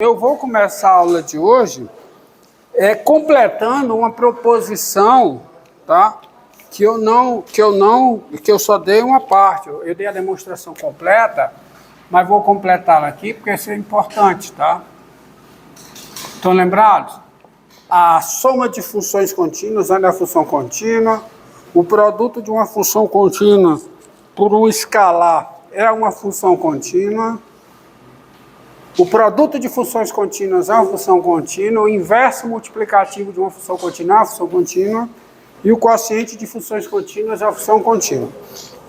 Eu vou começar a aula de hoje completando uma proposição, tá? Que eu só dei uma parte. Eu dei a demonstração completa, mas vou completá-la aqui porque isso é importante, tá? Estão lembrados? A soma de funções contínuas é a função contínua. O produto de uma função contínua por um escalar é uma função contínua. O produto de funções contínuas é uma função contínua, o inverso multiplicativo de uma função contínua é uma função contínua, e o quociente de funções contínuas é uma função contínua.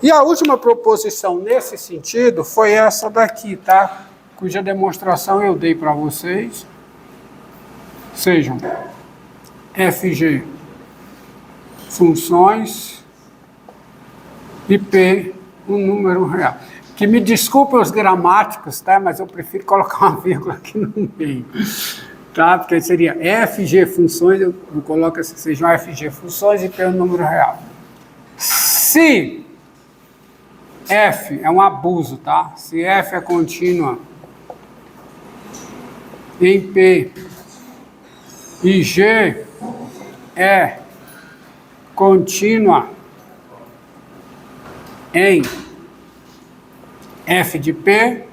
E a última proposição nesse sentido foi essa daqui, tá? Cuja demonstração eu dei para vocês. Sejam FG funções e P um número real. Que me desculpem os gramáticos, tá? Mas eu prefiro colocar uma vírgula aqui no meio, tá? Porque seria FG funções, eu coloco assim, sejam FG funções e P um número real. Se F é um abuso, tá? Se F é contínua em P e G é contínua em F de P,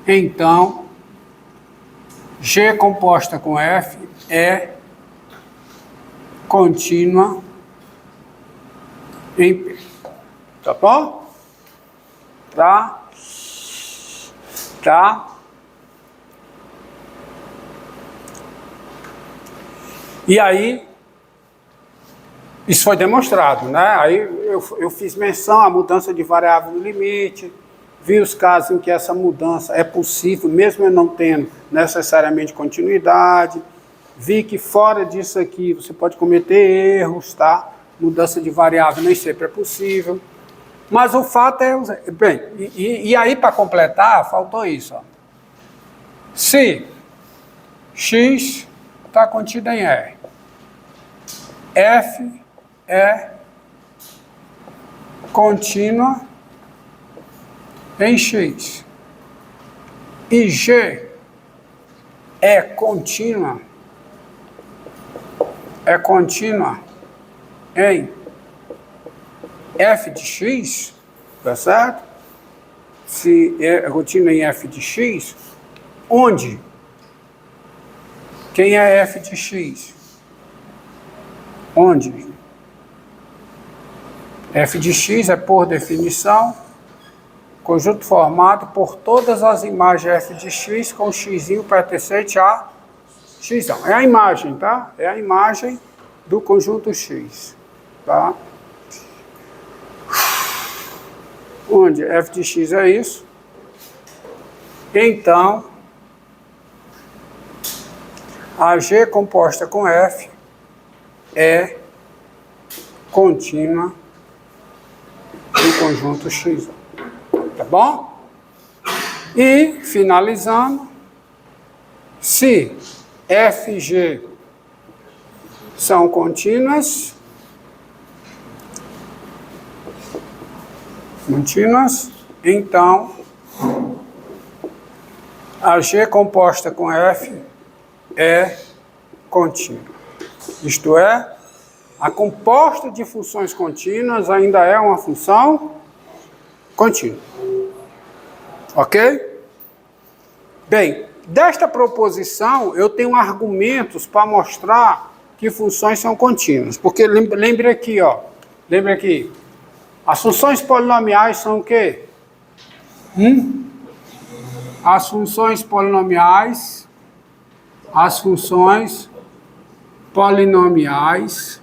então G composta com F é contínua em P. Tá bom? Tá? E aí, isso foi demonstrado, né? Aí eu fiz menção à mudança de variável no limite, vi os casos em que essa mudança é possível, mesmo eu não tendo necessariamente continuidade, vi que fora disso aqui você pode cometer erros, tá? Mudança de variável nem sempre é possível. Mas o fato é... Bem, e aí para completar, faltou isso, ó. Se x está contido em R, F é contínua em X e G é contínua em F de X, tá certo? Se é contínua em F de X, onde? Quem é F de X? Onde? F de X é, por definição, conjunto formado por todas as imagens F de X com X pertencente a X. É a imagem, tá? É a imagem do conjunto X, tá? Onde F de X é isso. Então, a G composta com F é contínua do conjunto X. Tá bom? E, finalizando, se F e G são contínuas, então a G composta com F é contínua. Isto é, a composta de funções contínuas ainda é uma função contínua. Ok? Bem, desta proposição eu tenho argumentos para mostrar que funções são contínuas. Porque lembre aqui, ó. Lembre aqui. As funções polinomiais são o quê? As funções polinomiais.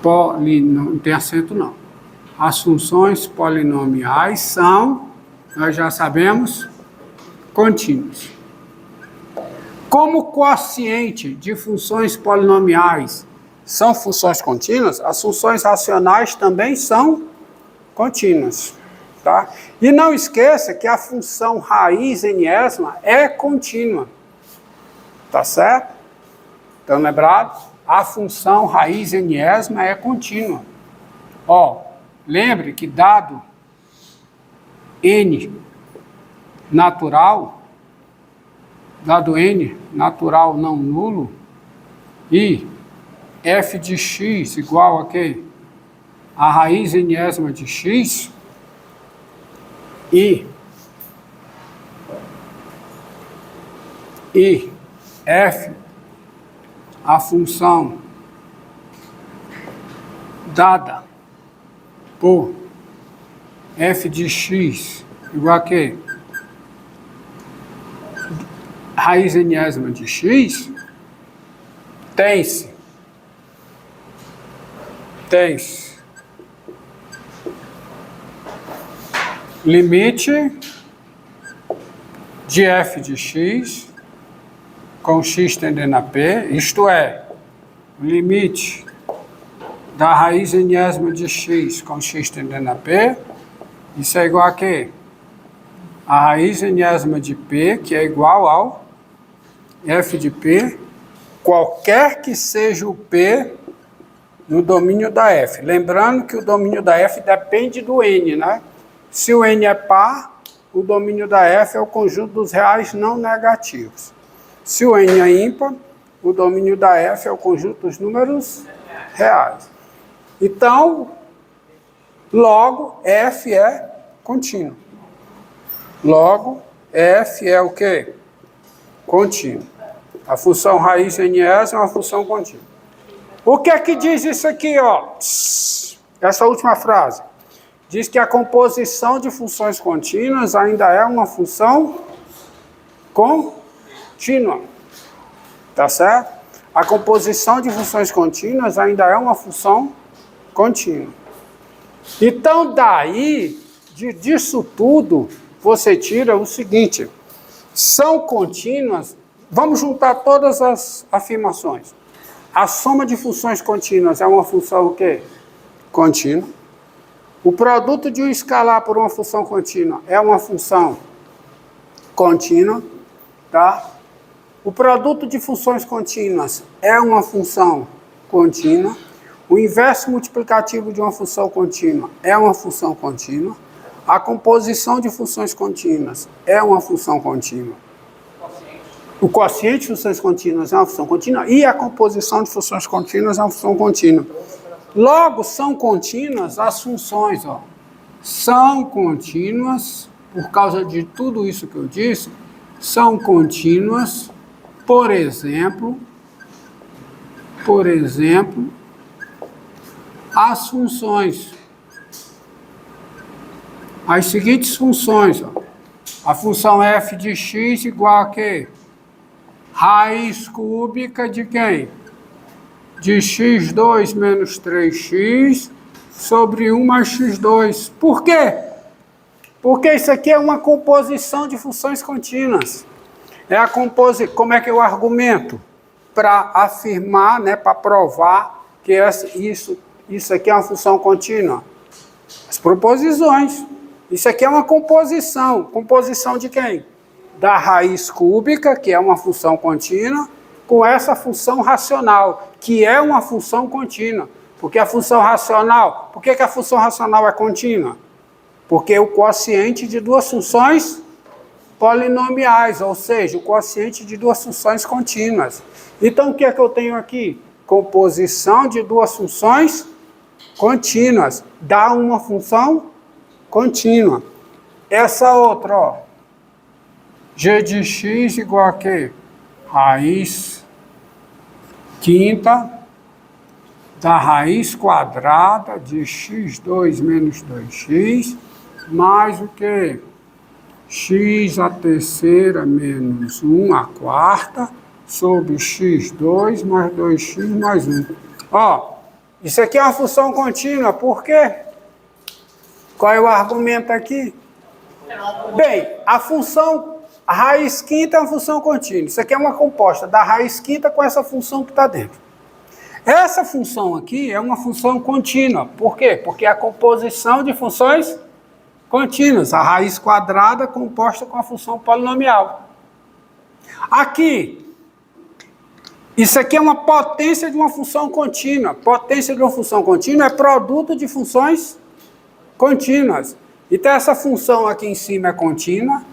Não tem acento não. As funções polinomiais são, nós já sabemos, contínuas. Como o quociente de funções polinomiais são funções contínuas, as funções racionais também são contínuas. Tá? E não esqueça que a função raiz enésima é contínua. Tá certo? Estão lembrados? A função raiz enésima é contínua. Ó, lembre que dado n natural, dado n, natural não nulo, e f de x igual a quê? A raiz enésima de x, e f, a função dada por f de x igual a quê? Raiz enésima de x, tem-se limite de f de x com x tendendo a p, isto é, o limite da raiz enésima de x com x tendendo a p, isso é igual a quê? A raiz enésima de p, que é igual ao f de p, qualquer que seja o p no domínio da f. Lembrando que o domínio da f depende do n, né? Se o n é par, o domínio da f é o conjunto dos reais não negativos. Se o n é ímpar, o domínio da f é o conjunto dos números reais. Então, logo, f é contínuo. Logo, f é o quê? Contínuo. A função raiz enésima é uma função contínua. O que é que diz isso aqui, ó? Essa última frase. Diz que a composição de funções contínuas ainda é uma função contínua. Tá certo? A composição de funções contínuas ainda é uma função contínua. Então, daí, disso tudo, você tira o seguinte. São contínuas. Vamos juntar todas as afirmações. A soma de funções contínuas é uma função o quê? Contínua. O produto de um escalar por uma função contínua é uma função contínua, tá? O produto de funções contínuas é uma função contínua. O inverso multiplicativo de uma função contínua é uma função contínua. A composição de funções contínuas é uma função contínua. O quociente de funções contínuas é uma função contínua e a composição de funções contínuas é uma função contínua. Logo, são contínuas as funções, ó. São contínuas, por causa de tudo isso que eu disse, são contínuas, por exemplo, as funções. As seguintes funções, ó. A função f de x igual a quê? Raiz cúbica de quem? De x2 menos 3x sobre 1 mais x2. Por quê? Porque isso aqui é uma composição de funções contínuas. É a Como é que eu argumento? Para afirmar, né, para provar que isso aqui é uma função contínua. As proposições. Isso aqui é uma composição. Composição de quem? Da raiz cúbica, que é uma função contínua, com essa função racional, que é uma função contínua. Porque a função racional... Por que a função racional é contínua? Porque é o quociente de duas funções polinomiais, ou seja, o quociente de duas funções contínuas. Então, o que é que eu tenho aqui? Composição de duas funções contínuas. Dá uma função contínua. Essa outra, ó. G de x igual a quê? Raiz quinta da raiz quadrada de x2 menos 2x, mais o quê? X a terceira menos 1 a quarta, sobre x2 mais 2x mais 1. Ó, isso aqui é uma função contínua, por quê? Qual é o argumento aqui? Bem, a raiz quinta é uma função contínua. Isso aqui é uma composta da raiz quinta com essa função que está dentro. Essa função aqui é uma função contínua. Por quê? Porque é a composição de funções contínuas. A raiz quadrada composta com a função polinomial. Aqui, isso aqui é uma potência de uma função contínua. Potência de uma função contínua é produto de funções contínuas. Então, essa função aqui em cima é contínua.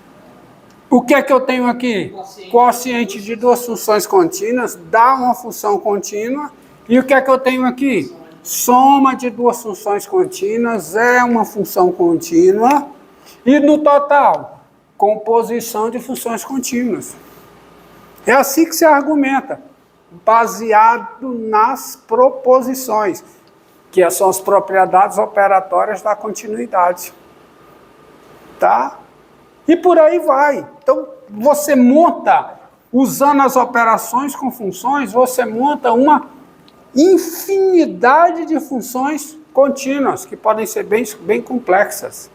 O que é que eu tenho aqui? Quociente de duas funções contínuas dá uma função contínua. E o que é que eu tenho aqui? Soma de duas funções contínuas é uma função contínua. E no total, composição de funções contínuas. É assim que se argumenta, baseado nas proposições, que são as propriedades operatórias da continuidade. Tá? E por aí vai. Então, você monta, usando as operações com funções, você monta uma infinidade de funções contínuas, que podem ser bem complexas.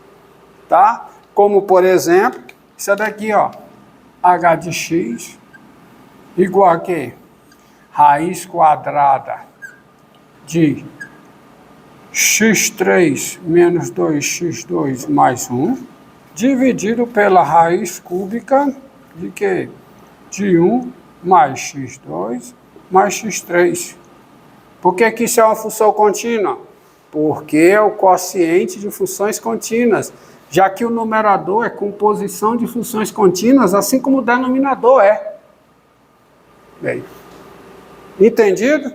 Tá? Como, por exemplo, isso daqui, ó, h de x igual a quê? Raiz quadrada de x3 menos 2x2 mais 1, dividido pela raiz cúbica de quê? De 1 mais x2 mais x3. Por que que isso é uma função contínua? Porque é o quociente de funções contínuas, já que o numerador é composição de funções contínuas, assim como o denominador é. Bem, entendido?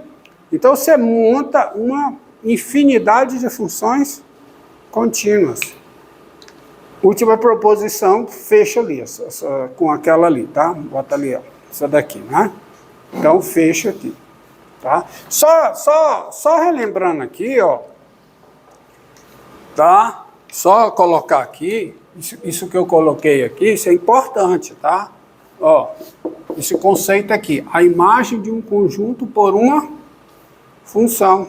Então você monta uma infinidade de funções contínuas. Última proposição, fecha ali, com aquela ali, tá? Bota ali, ó, essa daqui, né? Então, fecha aqui, tá? Só relembrando aqui, ó, tá? Só colocar aqui, isso que eu coloquei aqui, isso é importante, tá? Ó, esse conceito aqui, a imagem de um conjunto por uma função,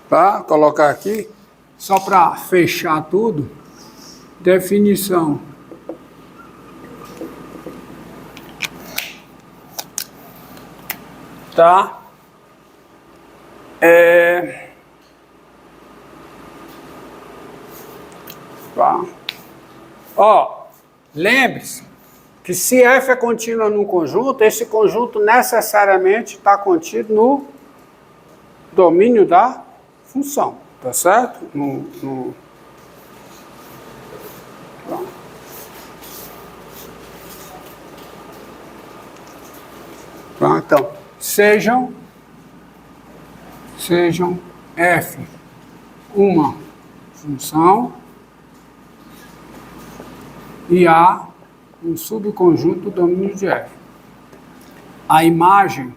tá? Vou colocar aqui, só para fechar tudo. Definição. Tá? Tá. Ó, lembre-se que se f é contínua num conjunto, esse conjunto necessariamente está contido no domínio da função, tá certo? Então, sejam f uma função e A um subconjunto do domínio de f. A imagem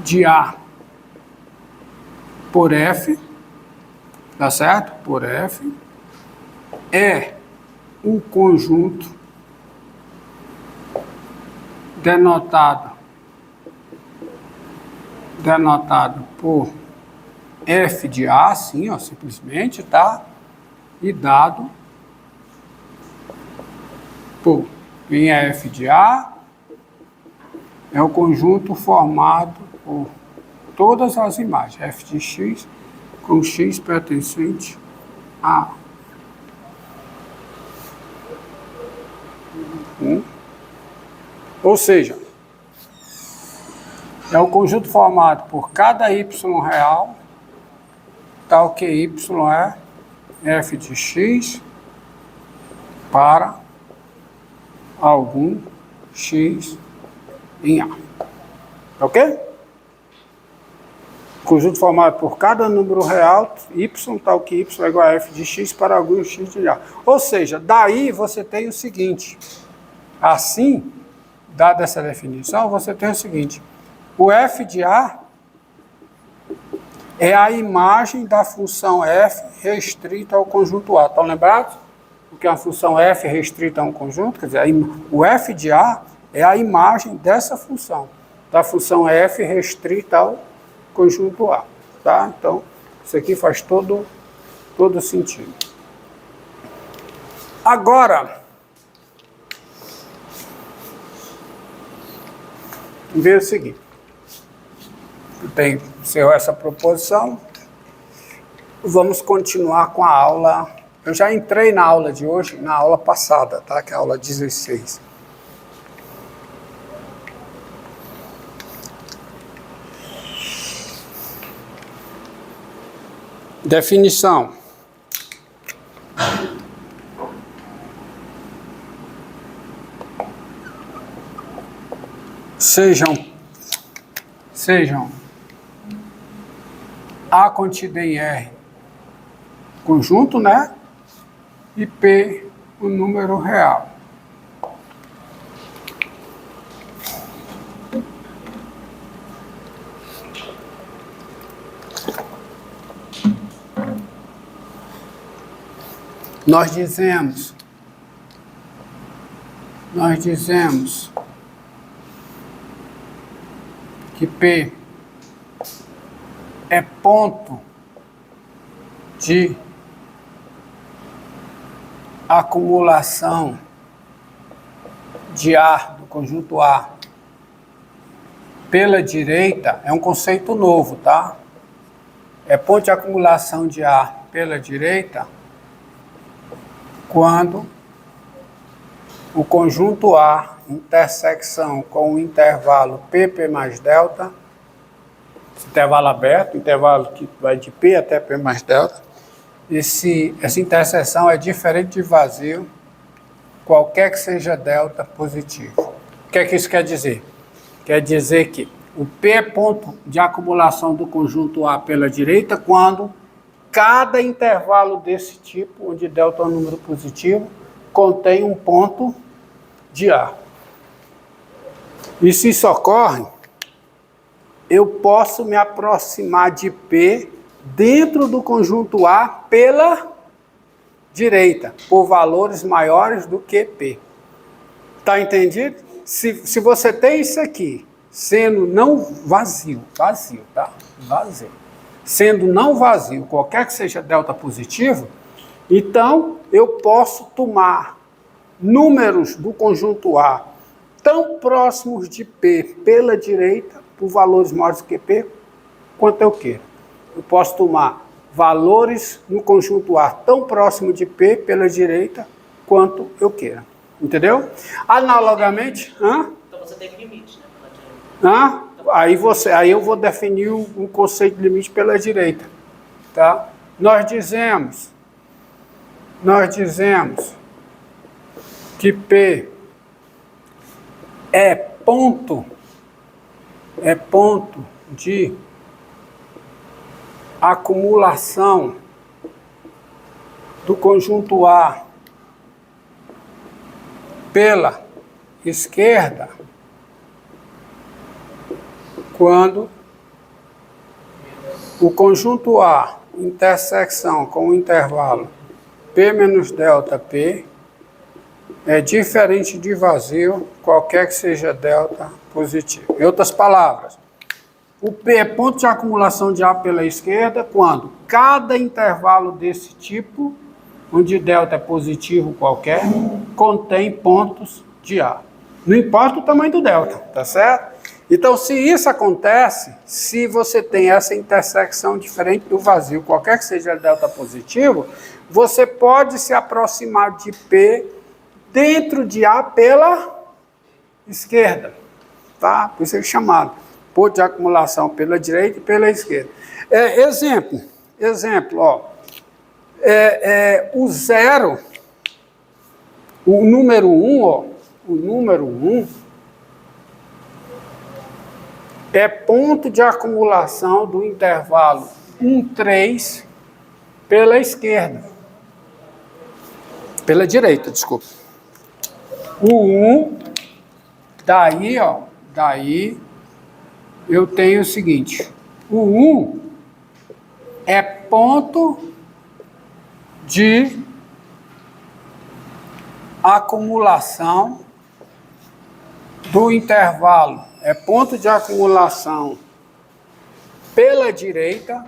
de A por f, tá certo? Por f, é um conjunto denotado por f de A, assim, ó, simplesmente, tá? E dado por quem é f de A, é o conjunto formado por todas as imagens, f de x com x pertencente a Ou seja, é o conjunto formado por cada y real, tal que y é f de x para algum x em A. Ok? Conjunto formado por cada número real, y, tal que y é igual a f de x para algum x de A. Ou seja, daí você tem o seguinte, assim, dada essa definição, você tem o seguinte, o f de A é a imagem da função f restrita ao conjunto A. Estão lembrados? Porque a função f restrita a um conjunto, quer dizer, o f de A é a imagem dessa função, da função f restrita ao conjunto A. Tá? Então, isso aqui faz todo sentido. Agora, vê o seguinte, encerrou essa proposição, vamos continuar com a aula, eu já entrei na aula de hoje, na aula passada, tá? Que é a aula 16. Definição. sejam A contida em R, conjunto, né? E P, o número real. Nós dizemos que P é ponto de acumulação de A, do conjunto A, pela direita, é um conceito novo, tá? É ponto de acumulação de A pela direita quando o conjunto A, intersecção com o intervalo PP mais delta, intervalo aberto, intervalo que vai de P até P mais delta, essa interseção é diferente de vazio, qualquer que seja delta positivo. O que é que isso quer dizer? Quer dizer que o P é ponto de acumulação do conjunto A pela direita quando cada intervalo desse tipo, onde delta é um número positivo, contém um ponto de A. E se isso ocorre, eu posso me aproximar de P dentro do conjunto A pela direita, por valores maiores do que P. Tá entendido? Se você tem isso aqui, sendo não vazio, tá? Vazio. Sendo não vazio, qualquer que seja delta positivo, então eu posso tomar números do conjunto A tão próximos de P pela direita, por valores maiores do que P, quanto eu queira. Eu posso tomar valores no conjunto A tão próximo de P pela direita, quanto eu queira. Entendeu? Analogamente... Então você tem limite, né, pela direita. Aí eu vou definir um conceito de limite pela direita. Tá? Nós dizemos que P é ponto de acumulação do conjunto A pela esquerda quando o conjunto A, intersecção com o intervalo P menos delta P, é diferente de vazio, qualquer que seja delta positivo. Em outras palavras, o P é ponto de acumulação de A pela esquerda quando cada intervalo desse tipo, onde delta é positivo qualquer, contém pontos de A. Não importa o tamanho do delta, tá certo? Então, se isso acontece, se você tem essa intersecção diferente do vazio, qualquer que seja delta positivo, você pode se aproximar de P dentro de A pela esquerda, tá? Por isso é chamado ponto de acumulação pela direita e pela esquerda. Exemplo, ó. O zero, o número 1, ó, o número 1 é ponto de acumulação do intervalo 1, 3 pela esquerda. Pela direita, desculpa. O 1, daí eu tenho o seguinte, o 1 é ponto de acumulação do intervalo, é ponto de acumulação pela direita